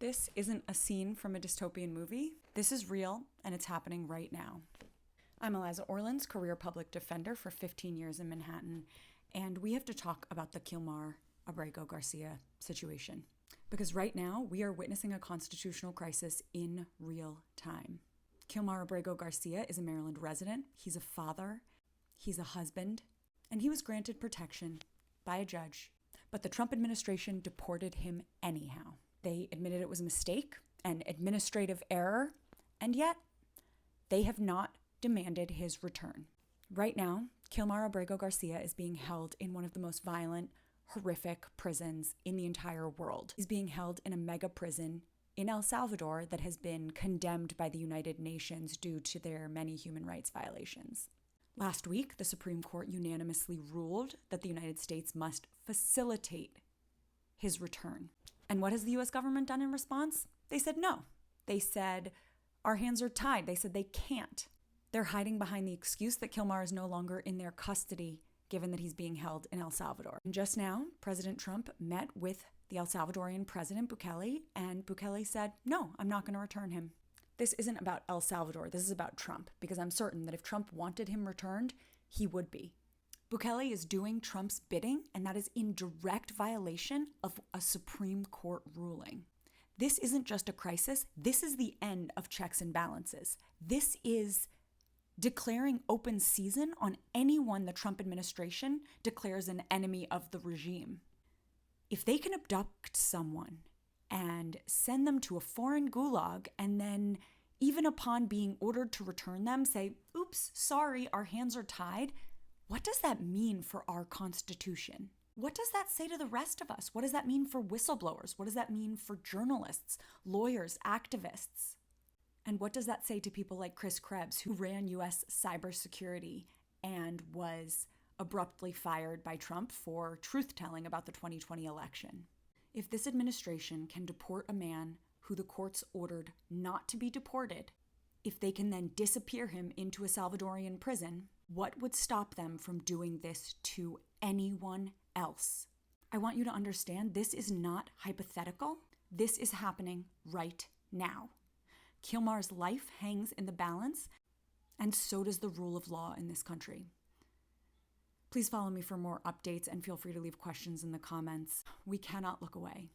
This isn't a scene from a dystopian movie. This is real, and it's happening right now. I'm Eliza Orlins, career public defender for 15 years in Manhattan, and we have to talk about the Kilmar Abrego Garcia situation. Because right now, we are witnessing a constitutional crisis in real time. Kilmar Abrego Garcia is a Maryland resident. He's a father, he's a husband, and he was granted protection by a judge. But the Trump administration deported him anyhow. They admitted it was a mistake, an administrative error, and yet they have not demanded his return. Right now, Kilmar Abrego Garcia is being held in one of the most violent, horrific prisons in the entire world. He's being held in a mega prison in El Salvador that has been condemned by the United Nations due to their many human rights violations. Last week, the Supreme Court unanimously ruled that the United States must facilitate his return. And what has the US government done in response? They said no. They said, our hands are tied. They said they can't. They're hiding behind the excuse that Kilmar is no longer in their custody, given that he's being held in El Salvador. And just now, President Trump met with the El Salvadorian President Bukele, and Bukele said, no, I'm not going to return him. This isn't about El Salvador. This is about Trump, because I'm certain that if Trump wanted him returned, he would be. Bukele is doing Trump's bidding, and that is in direct violation of a Supreme Court ruling. This isn't just a crisis. This is the end of checks and balances. This is declaring open season on anyone the Trump administration declares an enemy of the regime. If they can abduct someone and send them to a foreign gulag and then, even upon being ordered to return them, say, oops, sorry, our hands are tied, what does that mean for our Constitution? What does that say to the rest of us? What does that mean for whistleblowers? What does that mean for journalists, lawyers, activists? And what does that say to people like Chris Krebs, who ran US cybersecurity and was abruptly fired by Trump for truth-telling about the 2020 election? If this administration can deport a man who the courts ordered not to be deported, if they can then disappear him into a Salvadorian prison, what would stop them from doing this to anyone else? I want you to understand this is not hypothetical. This is happening right now. Kilmar's life hangs in the balance, and so does the rule of law in this country. Please follow me for more updates and feel free to leave questions in the comments. We cannot look away.